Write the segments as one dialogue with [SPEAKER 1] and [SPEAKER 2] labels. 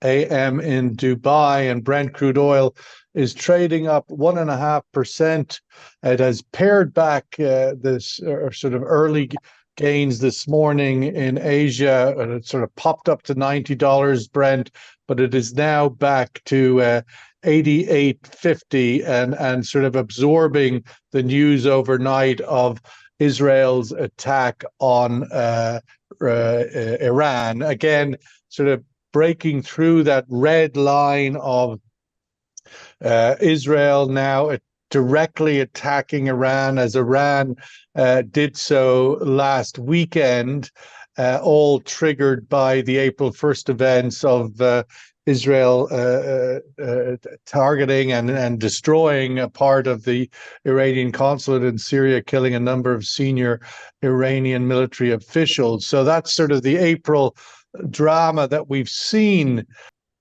[SPEAKER 1] a.m. in Dubai, and Brent crude oil is trading up 1.5%. It has pared back this sort of early gains this morning in Asia, and it sort of popped up to $90 Brent, but it is now back to 88.50 and sort of absorbing the news overnight of Israel's attack on Iran. Again, sort of breaking through that red line of Israel now directly attacking Iran, as Iran did so last weekend, all triggered by the April 1st events of Israel targeting and destroying a part of the Iranian consulate in Syria, killing a number of senior Iranian military officials. So that's sort of the April drama that we've seen.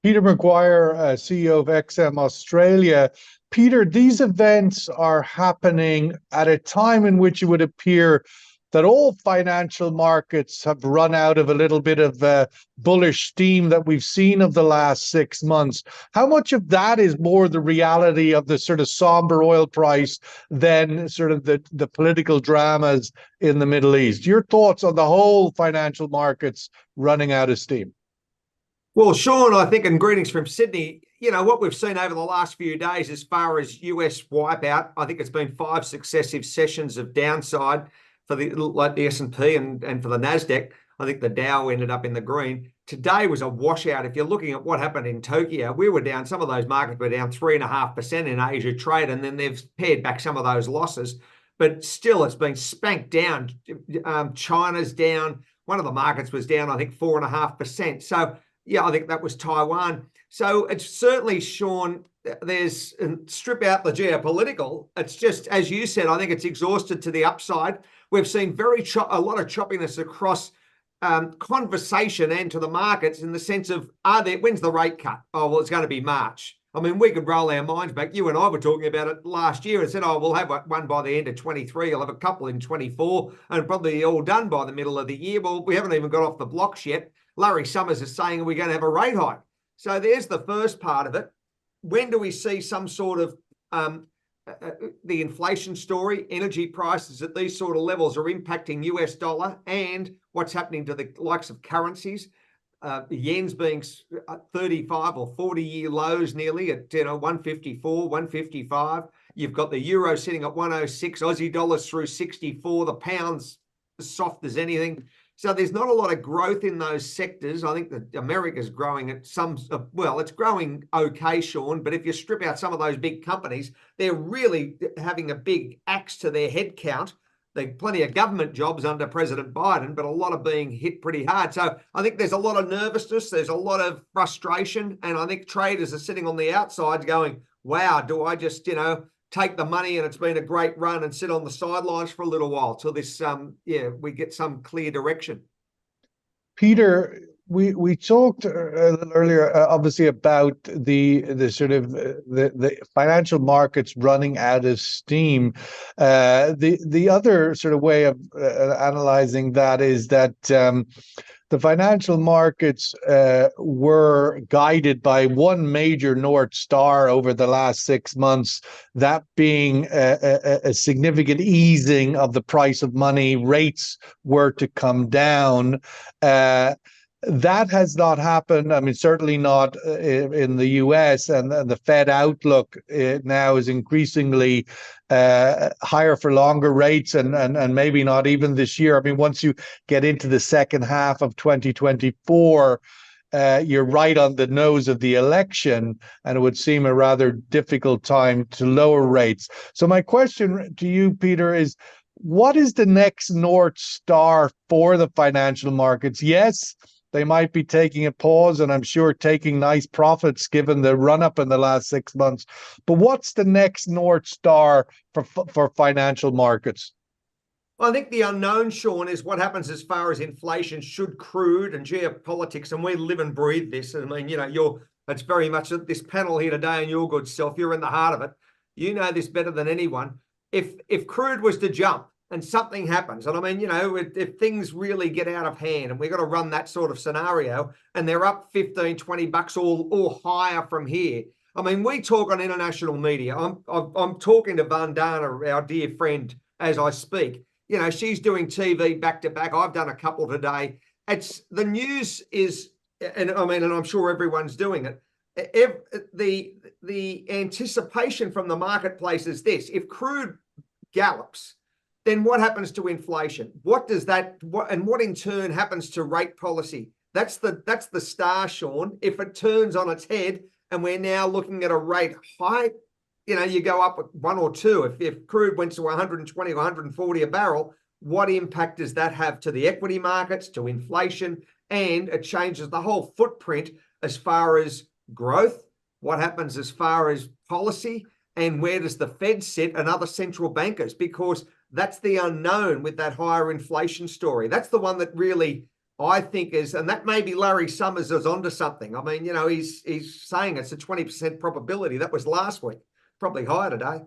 [SPEAKER 1] Peter McGuire, CEO of XM Australia. Peter, these events are happening at a time in which it would appear that all financial markets have run out of a little bit of bullish steam that we've seen of the last 6 months. How much of that is more the reality of the sort of somber oil price than sort of the political dramas in the Middle East? Your thoughts on the whole financial markets running out of steam?
[SPEAKER 2] Well, Sean, I think, and greetings from Sydney, what we've seen over the last few days as far as US wipeout, I think it's been 5 successive sessions of downside for the S&P and for the NASDAQ. I think the Dow ended up in the green. Today was a washout. If you're looking at what happened in Tokyo, we were down, some of those markets were down 3.5% in Asia trade, and then they've pared back some of those losses. But still, it's been spanked down. China's down. One of the markets was down, I think, 4.5%. So, yeah, I think that was Taiwan. So it's certainly, Sean, strip out the geopolitical. It's just, as you said, I think it's exhausted to the upside. We've seen a lot of choppiness across conversation and to the markets in the sense of, when's the rate cut? Oh, well, it's going to be March. I mean, we could roll our minds back. You and I were talking about it last year and said, oh, we'll have one by the end of 23. You'll have a couple in 24 and probably all done by the middle of the year. Well, we haven't even got off the blocks yet. Larry Summers is saying we're going to have a rate hike. So there's the first part of it. When do we see some sort of the inflation story? Energy prices at these sort of levels are impacting US dollar and what's happening to the likes of currencies. The yen's being 35 or 40-year lows nearly at 154, 155. You've got the euro sitting at 106, Aussie dollars through 64, the pound's as soft as anything. So there's not a lot of growth in those sectors. I think that America's growing at it's growing okay, Sean, but if you strip out some of those big companies, they're really having a big axe to their head count. There's plenty of government jobs under President Biden, but a lot of being hit pretty hard. So I think there's a lot of nervousness, there's a lot of frustration, and I think traders are sitting on the outside going, wow, do I just, take the money and it's been a great run and sit on the sidelines for a little while till this, we get some clear direction.
[SPEAKER 1] Peter, we talked a little earlier, obviously, about the sort of the financial markets running out of steam. The other sort of way of analyzing that is that the financial markets were guided by one major North Star over the last 6 months, that being a significant easing of the price of money. Rates were to come down. That has not happened. I mean, certainly not in the US, and the Fed outlook now is increasingly higher for longer rates, and maybe not even this year. I mean, once you get into the second half of 2024, you're right on the nose of the election, and it would seem a rather difficult time to lower rates. So my question to you, Peter, is what is the next North Star for the financial markets? Yes, they might be taking a pause, and I'm sure taking nice profits given the run-up in the last 6 months. But what's the next North Star for financial markets?
[SPEAKER 2] Well, I think the unknown, Sean, is what happens as far as inflation, should crude and geopolitics, and we live and breathe this. I mean, it's very much this panel here today and your good self, you're in the heart of it. You know this better than anyone. If crude was to jump, and something happens. And I mean, if things really get out of hand and we've got to run that sort of scenario and they're up 15, 20 bucks or higher from here. I mean, we talk on international media. I'm talking to Vandana, our dear friend, as I speak. She's doing TV back to back. I've done a couple today. The news is, and I mean, and I'm sure everyone's doing it. The anticipation from the marketplace is this: if crude gallops, then what happens to inflation? What in turn happens to rate policy? That's the star, Sean. If it turns on its head and we're now looking at a rate hike, you go up one or two. If crude went to 120 or 140 a barrel, what impact does that have to the equity markets, to inflation? And it changes the whole footprint as far as growth. What happens as far as policy? And where does the Fed sit and other central bankers? Because that's the unknown with that higher inflation story. That's the one that really, I think, is, and that maybe Larry Summers is onto something. I mean, he's saying it's a 20% probability. That was last week, probably higher today.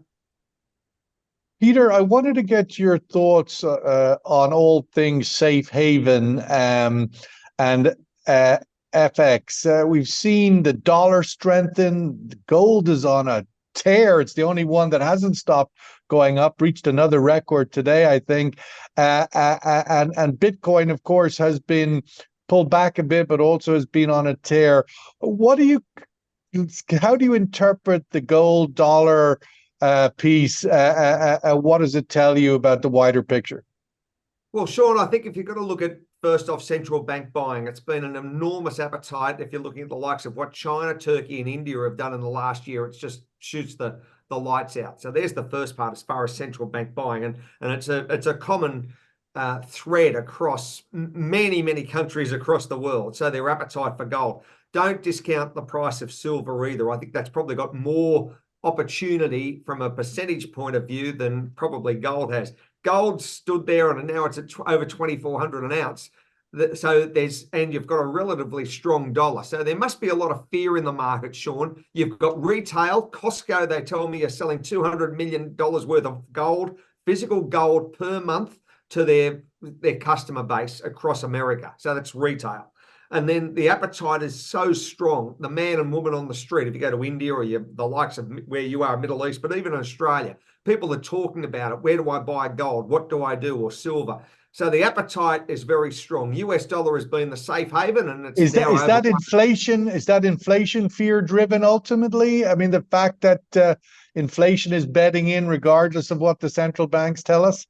[SPEAKER 1] Peter, I wanted to get your thoughts on all things safe haven and FX. We've seen the dollar strengthen. Gold is on a tear. It's the only one that hasn't stopped going up, reached another record today, I think. And Bitcoin, of course, has been pulled back a bit, but also has been on a tear. How do you interpret the gold dollar piece? What does it tell you about the wider picture?
[SPEAKER 2] Well, Sean, I think if you've got to look at first off central bank buying, it's been an enormous appetite. If you're looking at the likes of what China, Turkey, and India have done in the last year, it just shoots the lights out. So there's the first part as far as central bank buying, and it's a common thread across many countries across the world. So their appetite for gold. Don't discount the price of silver either. I think that's probably got more opportunity from a percentage point of view than probably gold has. Gold stood there and now it's at over 2,400 an ounce. So and you've got a relatively strong dollar. So there must be a lot of fear in the market, Sean. You've got retail. Costco, they tell me, are selling $200 million worth of gold, physical gold per month to their customer base across America. So that's retail. And then the appetite is so strong. The man and woman on the street, if you go to India or the likes of where you are, Middle East, but even Australia, people are talking about it. Where do I buy gold? What do I do? Or silver. So the appetite is very strong. US dollar has been the safe haven, and it's
[SPEAKER 1] that inflation? Is that inflation fear driven ultimately? I mean, the fact that inflation is bedding in regardless of what the central banks tell us.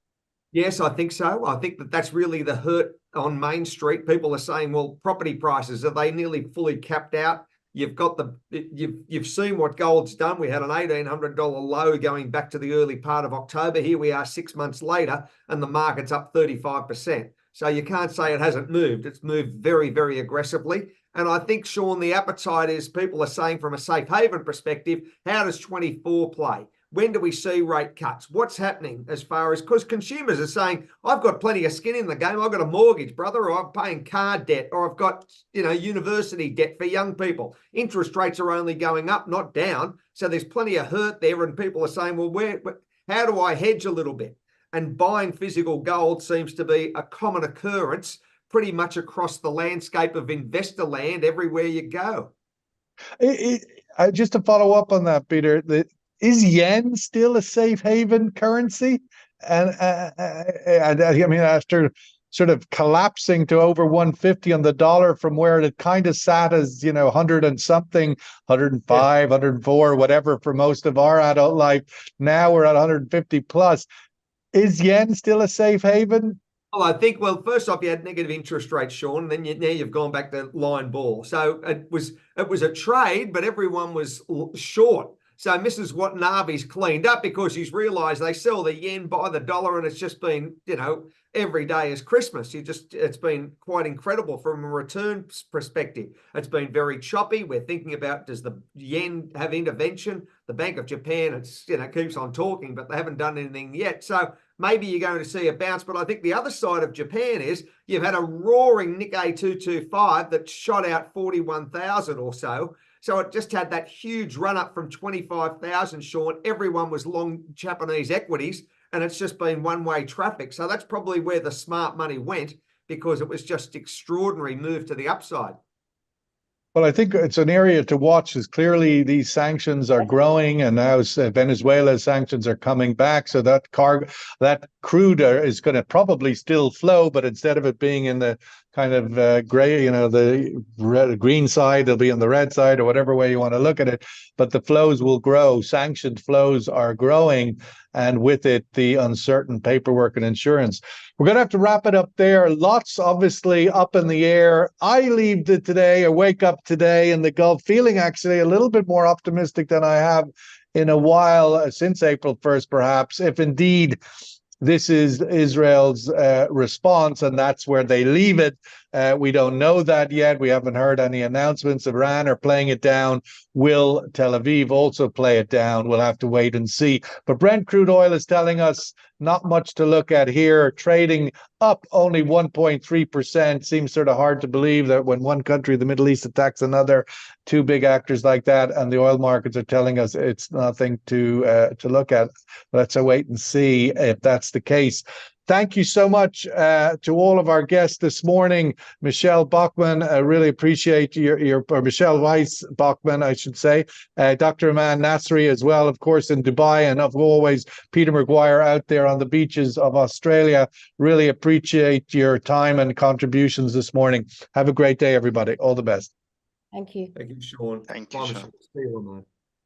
[SPEAKER 2] Yes, I think so. I think that's really the hurt on Main Street. People are saying, well, property prices, are they nearly fully capped out? You've seen what gold's done. We had an $1,800 low going back to the early part of October. Here we are 6 months later, and the market's up 35%. So you can't say it hasn't moved. It's moved very, very aggressively. And I think, Sean, the appetite is, people are saying from a safe haven perspective, how does 24 play? When do we see rate cuts? What's happening as far as, because consumers are saying, I've got plenty of skin in the game. I've got a mortgage, brother, or I'm paying car debt, or I've got, university debt for young people. Interest rates are only going up, not down. So there's plenty of hurt there. And people are saying, well, how do I hedge a little bit? And buying physical gold seems to be a common occurrence pretty much across the landscape of investor land everywhere you go.
[SPEAKER 1] Just to follow up on that, Peter, is yen still a safe haven currency? And I mean, after sort of collapsing to over 150 on the dollar from where it kind of sat as, 100 and something, 105, 104, whatever for most of our adult life, now we're at 150 plus. Is yen still a safe haven?
[SPEAKER 2] Well, I think, first off, you had negative interest rates, Sean, and then now you've gone back to line ball. So it was a trade, but everyone was short. So Mrs. Watanabe's cleaned up because she's realised they sell the yen, buy the dollar, and it's just been, every day is Christmas. It's been quite incredible from a return perspective. It's been very choppy. We're thinking about, does the yen have intervention? The Bank of Japan, keeps on talking, but they haven't done anything yet. So maybe you're going to see a bounce. But I think the other side of Japan is you've had a roaring Nikkei 225 that shot out 41,000 or so. So it just had that huge run up from 25,000, Sean. Everyone was long Japanese equities. and it's just been one-way traffic. So that's probably where the smart money went, because it was just extraordinary move to the upside.
[SPEAKER 1] Well, I think it's an area to watch, as clearly these sanctions are growing, and now Venezuela's sanctions are coming back. So that crude is going to probably still flow, but instead of it being in the kind of gray, the green side, it'll be on the red side, or whatever way you want to look at it. But the flows will grow. Sanctioned flows are growing, and with it, the uncertain paperwork and insurance. We're going to have to wrap it up there. Lots obviously up in the air. I leave it today, or wake up today in the Gulf feeling actually a little bit more optimistic than I have in a while, since April 1st, perhaps, if indeed this is Israel's response, and that's where they leave it. We don't know that yet. We haven't heard any announcements. Iran are playing it down. Will Tel Aviv also play it down? We'll have to wait and see. But Brent crude oil is telling us not much to look at here, trading up only 1.3%. Seems sort of hard to believe that when one country, the Middle East, attacks another, two big actors like that, and the oil markets are telling us it's nothing to look at. Let's wait and see if that's the case. Thank you so much to all of our guests this morning. Michelle Bachmann, I really appreciate or Michelle Weiss Bachmann, I should say. Dr. Aman Nasri as well, of course, in Dubai, and of always Peter McGuire out there on the beaches of Australia. Really appreciate your time and contributions this morning. Have a great day, everybody. All the best.
[SPEAKER 3] Thank you.
[SPEAKER 2] Thank you, Sean.
[SPEAKER 4] Thank you,
[SPEAKER 2] Bye,
[SPEAKER 4] Sean.
[SPEAKER 2] Michelle. See you, Ramon.